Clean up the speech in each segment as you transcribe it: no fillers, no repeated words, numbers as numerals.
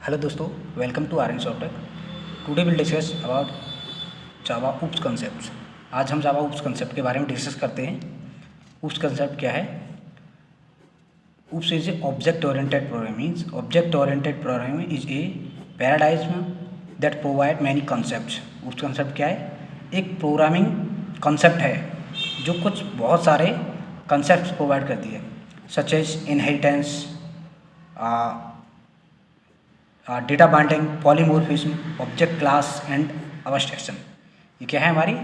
Hello दोस्तों, welcome to R N software. Today will discuss about Java oops concept. आज हम जावा oops concept के बारे में डिस्कस करते हैं। ऊप्स कंसेप्ट क्या है? OOPs is a object oriented programming. Object oriented programming is a paradigm that provide many concept. OOPs concept क्या है? एक प्रोग्रामिंग कंसेप्ट है जो कुछ बहुत सारे कंसेप्ट प्रोवाइड करती है, such as inheritance, data binding, polymorphism, object class and abstraction. ये क्या है हमारी?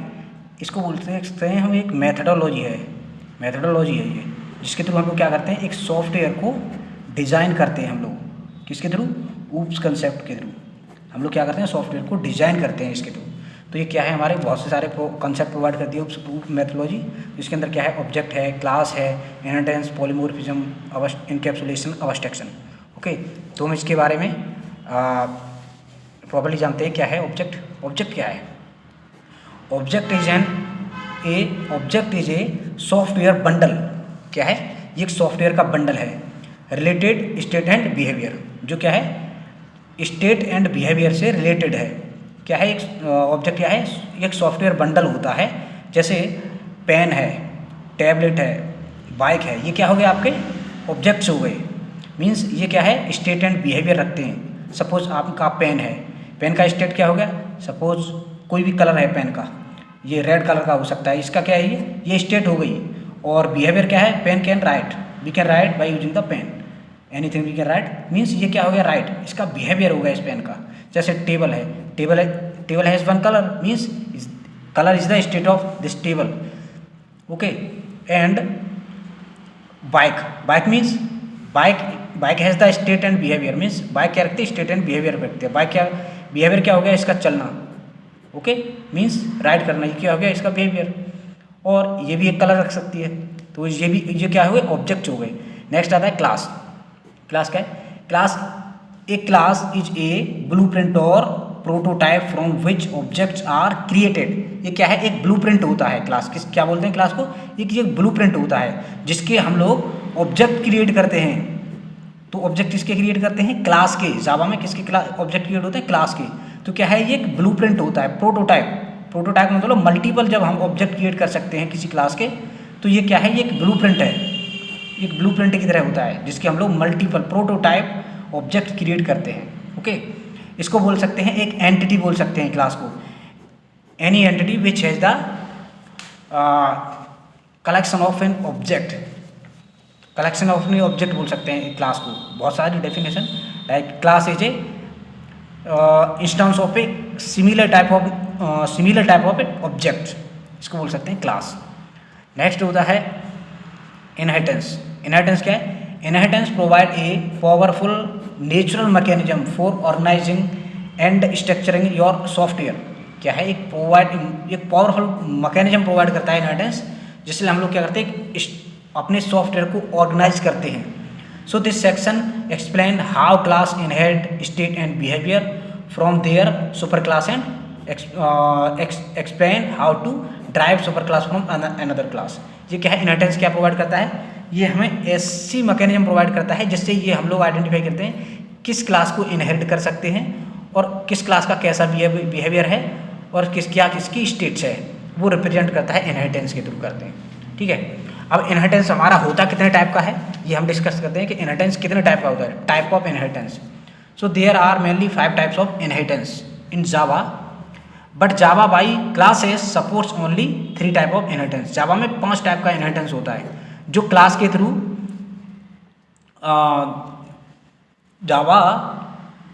इसको बोलते हैं हम एक मेथडोलॉजी है ये, जिसके थ्रू हम लोग क्या करते हैं, एक सॉफ्टवेयर को डिज़ाइन करते हैं। हम लोग किसके थ्रू? ऊप्स कंसेप्ट के थ्रू हम लोग क्या करते हैं, सॉफ्टवेयर को डिज़ाइन करते हैं इसके थ्रू। तो ये क्या है हमारे? बहुत से सारे कंसेप्ट प्रोवाइड करती है ऊप्स मेथडोलॉजी, जिसके अंदर क्या है, ऑब्जेक्ट है, क्लास है, inheritance, polymorphism, encapsulation, abstraction. Okay, तो हम इसके बारे में प्रॉपर्ली जानते हैं क्या है ऑब्जेक्ट। ऑब्जेक्ट क्या है? Object is a software bundle. क्या है? ये एक सॉफ्टवेयर का बंडल है, रिलेटेड स्टेट एंड बिहेवियर। जो क्या है, स्टेट एंड बिहेवियर से रिलेटेड है। क्या है एक ऑब्जेक्ट? क्या है? एक सॉफ्टवेयर बंडल होता है। जैसे पेन है, टैबलेट है, बाइक है, ये क्या हो गए आपके ऑब्जेक्ट्स हो गए। मीन्स ये क्या है, स्टेट एंड बिहेवियर रखते हैं। सपोज आपका पेन है, पेन का स्टेट क्या हो गया? सपोज कोई भी कलर है पेन का, ये रेड कलर का हो सकता है, इसका क्या है, ये स्टेट हो गई। और बिहेवियर क्या है? Pen can write, we can write by using the pen, anything we can write. Means ये क्या हो गया, राइट, इसका बिहेवियर हो गया इस पेन का। जैसे टेबल है, table has one colour, means colour is the state of this table. Okay, and bike means bike has the state and behaviour. Means bike क्या रखती है? स्टेट एंड बिहेवियर रखते हैं। बाइक क्या बिहेवियर क्या हो गया? इसका चलना। ओके, मीन्स राइड करना, ये क्या हो गया, इसका बिहेवियर। और ये भी एक कलर रख सकती है, तो ये क्या हुए, ऑब्जेक्ट हो गए। नेक्स्ट आता है क्लास। क्लास क्या है? क्लास इज ए ब्लूप्रिंट और prototype from which objects are created. ये क्या है? एक ब्लूप्रिंट होता है क्लास। क्या बोलते हैं क्लास को? एक ब्लूप्रिंट होता है जिसके हम लोग ऑब्जेक्ट क्रिएट करते हैं। तो ऑब्जेक्ट किसके क्रिएट करते हैं? क्लास के। जावा में किसके ऑब्जेक्ट क्रिएट होते हैं? क्लास के। तो क्या है, ये एक ब्लूप्रिंट होता है। प्रोटोटाइप मतलब मल्टीपल जब हम ऑब्जेक्ट क्रिएट कर सकते हैं किसी क्लास के, तो ये क्या है, ये एक ब्लूप्रिंट है। एक ब्लूप्रिंट की तरह होता है जिसके हम लोग मल्टीपल प्रोटोटाइप ऑब्जेक्ट क्रिएट करते हैं। ओके, इसको बोल सकते हैं एक एंटिटी बोल सकते हैं क्लास को। Any entity which has the collection of an object. Collection of an object बोल सकते हैं क्लास को। बहुत सारी definition, like class is A instance of a similar type of A object, इसको बोल सकते हैं क्लास। नेक्स्ट होता है इनहेरिटेंस। इनहेरिटेंस क्या है? Inheritance provide a powerful natural mechanism for organizing and structuring your software. क्या है? एक पावरफुल मैकेनिज्म प्रोवाइड करता है इनहेरिटेंस, जिससे हम लोग क्या करते हैं, अपने सॉफ्टवेयर को ऑर्गेनाइज करते हैं। So this section explain how class inherit state and behaviour from their super class and explain how to drive super class from another class. ये क्या है? इनहेरिटेंस क्या प्रोवाइड करता है? ये हमें ऐसी मैकेनिज्म प्रोवाइड करता है जिससे ये हम लोग आइडेंटिफाई करते हैं किस क्लास को इनहेरिट कर सकते हैं और किस क्लास का कैसा बिहेवियर है और किसकी स्टेट्स है, वो रिप्रेजेंट करता है, इनहेरिटेंस के थ्रू करते हैं। ठीक है, अब इनहेरिटेंस हमारा होता कितने टाइप का है, ये हम डिस्कस करते हैं कि इनहेरिटेंस कितने टाइप का होता है। Type of inheritance. So there are mainly 5 types of inheritance in Java, but Java by classes supports only 3 type of inheritance. Java में 5 टाइप का इनहेरिटेंस होता है जो क्लास के through Java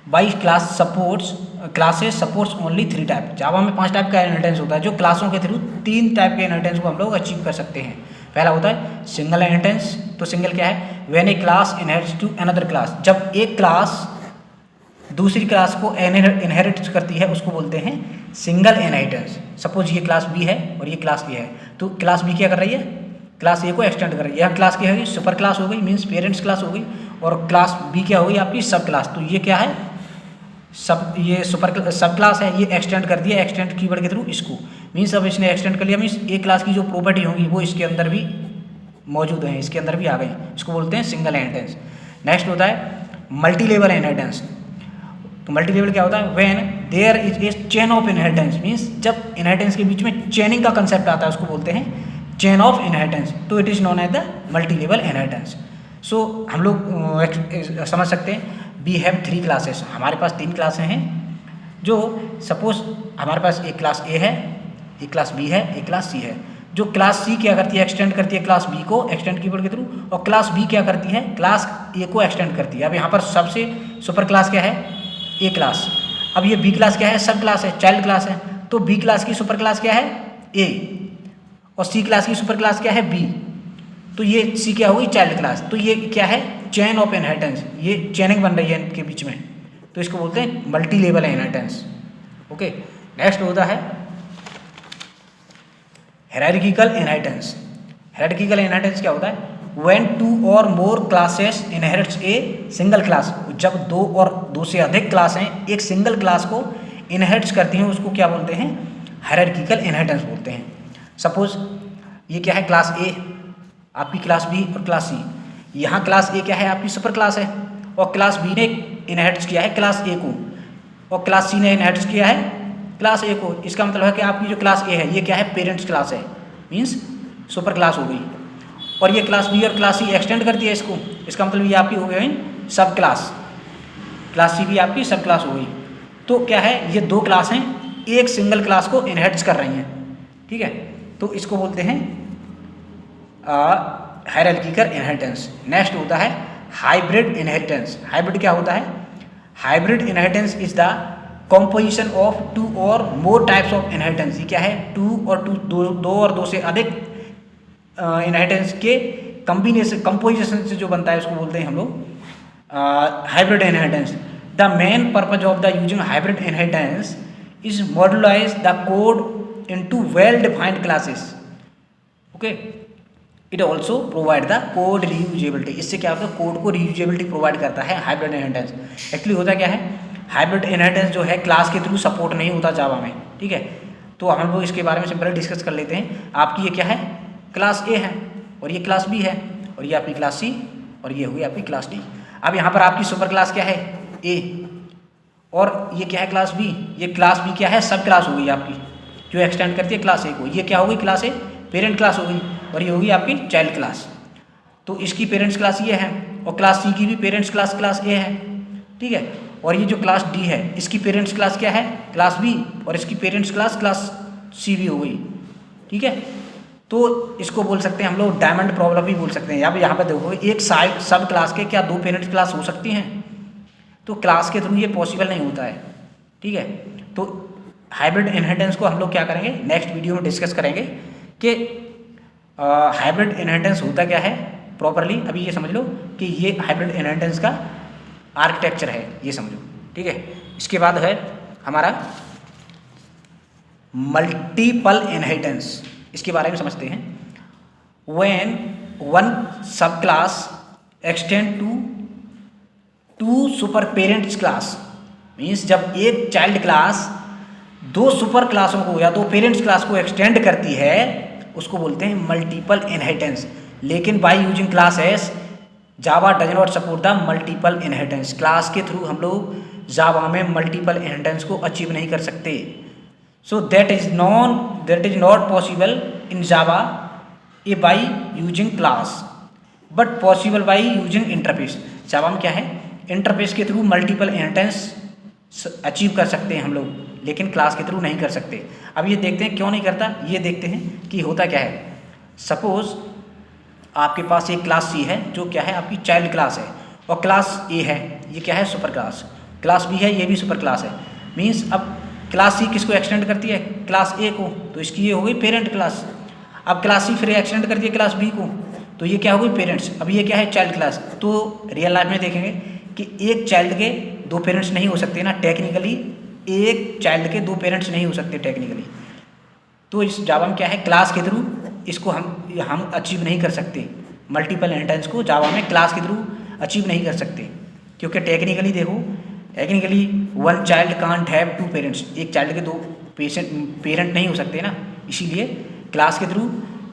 by classes supports only 3 type. Java में 5 type का inheritance होता है जो क्लासों के थ्रू 3 टाइप के इनहेरिटेंस को हम लोग अचीव कर सकते हैं। पहला होता है सिंगल इनहेरिटेंस। तो सिंगल क्या है? When a class inherits to another class. जब एक क्लास दूसरी क्लास को इनहेरिट करती है उसको बोलते हैं सिंगल इनहेरिटेंस। सपोज ये क्लास बी है और ये क्लास ए है, तो क्लास बी क्या कर रही है? क्लास ए को एक्सटेंड कर रही है। यह क्लास क्या होगी? सुपर क्लास हो गई, मीन्स पेरेंट्स क्लास हो गई। और क्लास बी क्या होगी? आपकी सब क्लास। तो ये क्या है? ये सब क्लास है, ये एक्सटेंड कर दिया एक्सटेंड कीवर्ड के थ्रू इसको। मीन्स अब इसने एक्सटेंड कर लिया, मीन्स ए क्लास की जो प्रॉपर्टी होंगी वो इसके अंदर भी मौजूद हैं, इसके अंदर भी आ गई। इसको बोलते हैं सिंगल इनहेरिटेंस। नेक्स्ट होता है मल्टी लेवल इनहेरिटेंस। तो मल्टी लेवल क्या होता है, when there is a chain of inheritance, means जब इनहेरिटेंस के बीच में चेनिंग का कंसेप्ट आता है उसको बोलते हैं चेन ऑफ इनहेरिटेंस, तो it is known as the multi level inheritance. So हम लोग समझ सकते हैं वी हैव 3 क्लासेस, हमारे पास 3 क्लासें हैं। जो सपोज हमारे पास एक क्लास ए है, एक क्लास बी है, एक क्लास सी है। जो क्लास सी क्या करती है, एक्सटेंड करती है क्लास बी को एक्सटेंड कीवर्ड के थ्रू, और क्लास बी क्या करती है, क्लास ए को एक्सटेंड करती है। अब यहाँ पर सबसे सुपर क्लास क्या है, ए क्लास। अब ये बी क्लास क्या है, सब क्लास है, चाइल्ड क्लास है। तो बी क्लास की सुपर क्लास क्या है, ए, और सी क्लास की सुपर क्लास क्या है, बी। तो ये सी क्या होगी, चाइल्ड क्लास। तो ये क्या है, चेन ऑफ इनहेरिटेंस, ये चेनिंग बन रही है इनके बीच में, तो इसको बोलते हैं multi level inheritance. Okay, next होता है हायरार्किकल इनहेरिटेंस। हायरार्किकल इनहेरिटेंस क्या होता है, व्हेन 2 और more classes inherits a single class, जब 2 और 2 से अधिक क्लास हैं एक सिंगल क्लास को इनहेरिट्स करती हैं, उसको क्या बोलते हैं, हायरार्किकल इनहेरिटेंस बोलते हैं। सपोज ये क्या है, क्लास ए, आपकी क्लास बी और क्लास सी। यहाँ क्लास ए क्या है, आपकी सुपर क्लास है, और क्लास बी ने इनहेरिट्स किया है क्लास ए को, और क्लास सी ने इनहेरिट्स किया है क्लास ए को। इसका मतलब है कि आपकी जो क्लास ए है ये क्या है, पेरेंट्स क्लास है, मीन्स सुपर क्लास हो गई। और ये क्लास बी और क्लास सी एक्सटेंड करती है इसको, इसका मतलब ये आपकी हो गई सब क्लास, क्लास सी भी आपकी सब क्लास हो गई। तो क्या है, ये 2 क्लास हैं एक सिंगल क्लास को इनहेरिट्स कर रही हैं, ठीक है। तो इसको बोलते हैं हायरार्किकल इनहेरिटेंस। नेक्स्ट होता है हाइब्रिड इनहेरिटेंस। हाइब्रिड क्या होता है, hybrid inheritance is the composition of 2 और मोर टाइप्स ऑफ इनहेरिटेंस। ये क्या है, 2 और 2 से अधिक इनहेरिटेंस के कंपोजिशन से जो बनता है उसको बोलते हैं हम लोग hybrid inheritance. The main purpose of the using hybrid inheritance is modularize the code into well defined classes. Okay, it also provide the code reusability. इससे क्या होता है, कोड को रीयूजेबिलिटी प्रोवाइड करता है हाइब्रिड इनहेरिटेंस। एक्चुअली होता क्या है, हाइब्रिड इनहेरिटेंस जो है क्लास के थ्रू सपोर्ट नहीं होता जावा में, ठीक है। तो हम लोग इसके बारे में सिंपल डिस्कस कर लेते हैं। आपकी ये क्या है, क्लास ए है, और ये क्लास बी है, और ये आपकी क्लास सी, और ये हुई आपकी क्लास डी। अब यहाँ पर आपकी सुपर क्लास क्या है, ए, और ये क्या है क्लास बी। ये क्लास बी क्या है, सब क्लास हो गई आपकी, जो एक्सटेंड करती है क्लास ए को। ये क्या होगी, क्लास ए पेरेंट क्लास हो गई, और ये होगी आपकी चाइल्ड क्लास। तो इसकी पेरेंट्स क्लास ये है, और क्लास सी की भी पेरेंट्स क्लास क्लास ए है, ठीक है। और ये जो क्लास डी है इसकी पेरेंट्स क्लास क्या है, क्लास बी, और इसकी पेरेंट्स क्लास क्लास सी भी हो गई, ठीक है। तो इसको बोल सकते हैं हम लोग डायमंड प्रॉब्लम भी बोल सकते हैं। अब यहाँ पर देखो, एक साइड सब क्लास के क्या 2 पेरेंट्स क्लास हो सकती हैं, तो क्लास के थ्रू ये पॉसिबल नहीं होता है, ठीक है। तो हाइब्रिड इनहेरिटेंस को हम लोग क्या करेंगे, नेक्स्ट वीडियो में डिस्कस करेंगे कि हाइब्रिड इनहेरिटेंस होता क्या है प्रॉपरली। अभी ये समझ लो कि ये हाइब्रिड इनहेरिटेंस का आर्किटेक्चर है, ये समझो, ठीक है। इसके बाद है हमारा मल्टीपल इनहेरिटेंस, इसके बारे में समझते हैं। When one sub class extend to 2 super parents class, means जब एक चाइल्ड क्लास 2 सुपर क्लासों को या 2 पेरेंट्स क्लास को एक्सटेंड करती है उसको बोलते हैं मल्टीपल इनहेरिटेंस। लेकिन by using class S Java does not support the multiple inheritance. Class के थ्रू हम लोग जावा में मल्टीपल इनहेरिटेंस को अचीव नहीं कर सकते। So that is not possible in Java a by using class but possible by using interface. Java में क्या है, इंटरफेस के थ्रू मल्टीपल इनहेरिटेंस अचीव कर सकते हैं हम लोग, लेकिन क्लास के थ्रू नहीं कर सकते। अब ये देखते हैं क्यों नहीं करता, ये देखते हैं कि होता क्या है। सपोज आपके पास एक क्लास सी है जो क्या है आपकी चाइल्ड क्लास है, और क्लास ए है, ये क्या है सुपर क्लास। क्लास बी है, ये भी सुपर क्लास है। मीन्स अब क्लास सी किसको एक्सटेंड करती है, क्लास ए को, तो इसकी ये हो गई पेरेंट क्लास। अब क्लास सी फिर एक्सटेंड करती है क्लास बी को, तो ये क्या हो गई पेरेंट्स। अब ये क्या है चाइल्ड क्लास। तो रियल लाइफ में देखेंगे कि एक चाइल्ड के 2 पेरेंट्स नहीं हो सकते ना, टेक्निकली एक चाइल्ड के 2 पेरेंट्स नहीं हो सकते टेक्निकली। तो इस जावा में क्या है, क्लास के थ्रू इसको हम अचीव नहीं कर सकते। मल्टीपल इनहेरिटेंस को जावा में क्लास के थ्रू अचीव नहीं कर सकते, क्योंकि टेक्निकली देखो, technically one child can't have 2 parents. एक चाइल्ड के 2 पेरेंट नहीं हो सकते ना, इसीलिए क्लास के थ्रू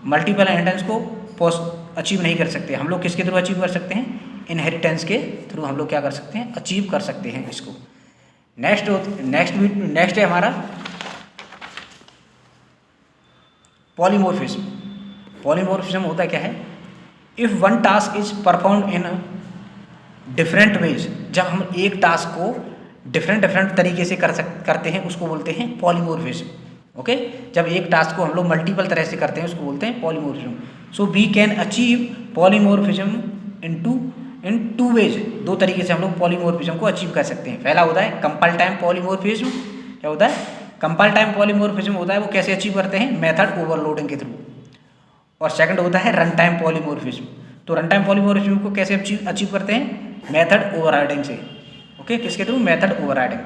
मल्टीपल इनहेरिटेंस को अचीव नहीं कर सकते। हम लोग किसके थ्रू अचीव कर सकते हैं, इनहेरिटेंस के थ्रू हम लोग क्या कर सकते हैं, अचीव कर सकते हैं इसको। नेक्स्ट है हमारा पॉलीमॉर्फिज्म। पॉलीमॉर्फिज्म होता क्या है? If one task is performed in different ways, जब हम एक टास्क को डिफरेंट तरीके से करते हैं उसको बोलते हैं पॉलीमॉर्फिज्म। ओके, जब एक टास्क को हम लोग मल्टीपल तरह से करते हैं उसको बोलते हैं polymorphism. So we can achieve polymorphism in two ways, दो तरीके से हम लोग पॉलीमॉर्फिज्म को अचीव कर सकते हैं। पहला होता है कंपाइल टाइम पॉलीमॉर्फिज्म। क्या होता है? कंपाइल टाइम पॉलीमॉर्फिज्म होता है वो कैसे अचीव करते हैं? मेथड ओवरलोडिंग के थ्रू। और सेकंड होता है रन टाइम पॉलीमॉर्फिज्म। तो रन टाइम पॉलीमॉर्फिज्म को कैसे अचीव करते हैं? मेथड ओवरराइडिंग से। ओके, किसके थ्रू? Method overriding.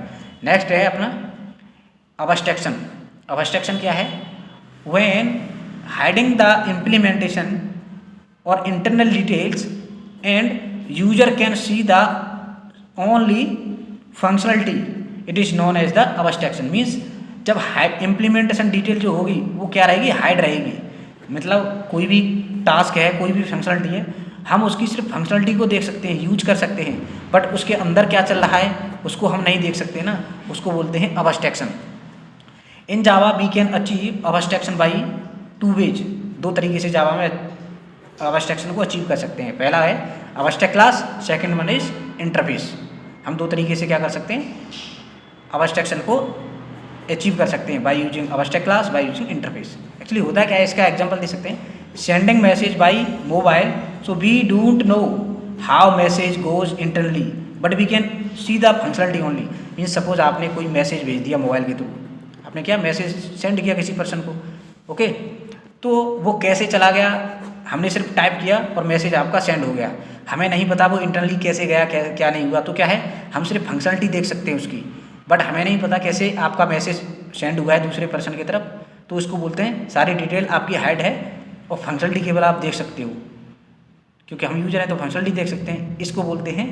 नेक्स्ट है अपना अबस्ट्रैक्शन। अबस्ट्रैक्शन क्या है? व्हेन हाइडिंग द इम्प्लीमेंटेशन और internal details and user can see the only functionality, it is known as the abstraction. Means जब इम्प्लीमेंटेशन डिटेल जो होगी वो क्या रहेगी? हाइड रहेगी। मतलब कोई भी टास्क है, कोई भी फंक्शनलिटी है, हम उसकी सिर्फ फंक्शनलिटी को देख सकते हैं, यूज कर सकते हैं, बट उसके अंदर क्या चल रहा है उसको हम नहीं देख सकते ना, उसको बोलते हैं abstraction. In Java we can achieve abstraction by two ways. दो तरीके से जावा में अबस्ट्रैक्शन को अचीव कर सकते हैं। पहला है abstract class, second one is interface. हम दो तरीके से क्या कर सकते हैं? अबस्ट्रैक्शन को अचीव कर सकते हैं by using abstract class, by using interface. Actually होता क्या है, इसका एग्जांपल दे सकते हैं। Sending message by mobile, so we don't know how message goes internally but we can see the functionality only. Means suppose आपने कोई मैसेज भेज दिया मोबाइल के थ्रू, आपने क्या मैसेज सेंड किया किसी पर्सन को, ओके, तो वो कैसे चला गया? हमने सिर्फ टाइप किया और मैसेज आपका सेंड हो गया, हमें नहीं पता वो इंटरनली कैसे गया, क्या नहीं हुआ। तो क्या है, हम सिर्फ फंक्शनलिटी देख सकते हैं उसकी, बट हमें नहीं पता कैसे आपका मैसेज सेंड हुआ है दूसरे पर्सन की तरफ। तो इसको बोलते हैं सारी डिटेल आपकी हाइड है और फंक्शनलिटी केवल आप देख सकते हो, क्योंकि हम यूजर हैं तो फंक्शनलिटी देख सकते हैं। इसको बोलते हैं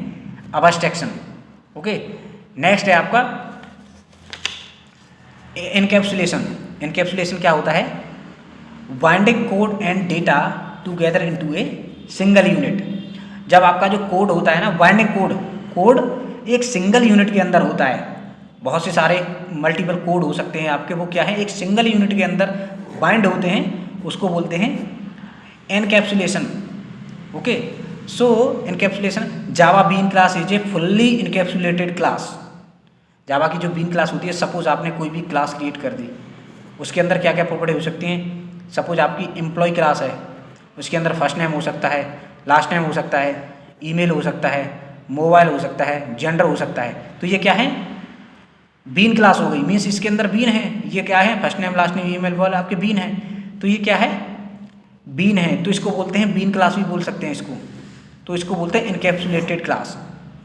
अबस्ट्रैक्शन। ओके, नेक्स्ट है आपका एनकैप्सुलेशन। एनकैप्सुलेशन क्या होता है? Binding code and data together into a single unit. जब आपका जो कोड होता है ना, बाइंडिंग कोड एक सिंगल यूनिट के अंदर होता है। बहुत से सारे मल्टीपल कोड हो सकते हैं आपके, वो क्या है, एक सिंगल यूनिट के अंदर बाइंड होते हैं, उसको बोलते हैं encapsulation. Okay, so encapsulation, Java bean class is a fully encapsulated class. Java की जो बीन क्लास होती है, सपोज आपने कोई भी क्लास क्रिएट कर दी, उसके अंदर क्या क्या प्रॉपर्टी हो सकती हैं? सपोज आपकी एम्प्लॉय क्लास है, उसके अंदर फर्स्ट नेम हो सकता है, लास्ट नेम हो सकता है, ईमेल हो सकता है, मोबाइल हो सकता है, जेंडर हो सकता है। तो ये क्या है? बीन क्लास हो गई। मीन्स इसके अंदर बीन है। ये क्या है? First name, last name, email, mobile आपके बीन है। तो ये क्या है? बीन है। तो इसको बोलते हैं बीन क्लास भी बोल सकते हैं इसको। तो इसको बोलते हैं encapsulated class.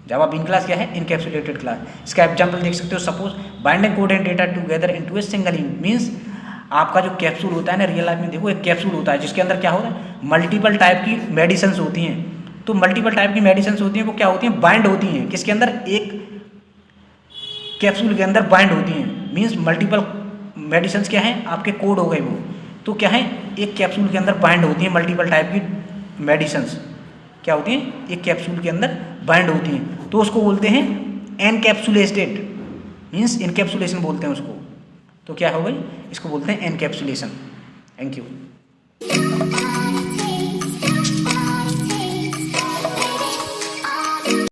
Java bean class क्या है? Encapsulated class. इसका एग्जाम्पल देख सकते हो, suppose binding code and data together into a single unit. Means आपका जो कैप्सूल होता है ना, रियल लाइफ में देखो एक कैप्सूल होता है जिसके अंदर क्या होता है, मल्टीपल टाइप की मेडिसिन होती हैं। तो मल्टीपल टाइप की मेडिसिन होती हैं, वो क्या होती हैं? बाइंड होती हैं। किसके अंदर? एक कैप्सूल के अंदर बाइंड होती हैं। मीन्स मल्टीपल मेडिसिन क्या हैं? आपके कोड हो गए वो। तो क्या है? एक कैप्सूल के अंदर बाइंड होती हैं मल्टीपल टाइप की मेडिसिन। क्या होती हैं? एक कैप्सूल के अंदर बाइंड होती हैं। तो उसको बोलते हैं एनकैप्सुलेटेड, मीन्स इनकैप्सुलेशन बोलते हैं उसको। तो क्या हो गई? इसको बोलते हैं एनकैप्सुलेशन। Thank you.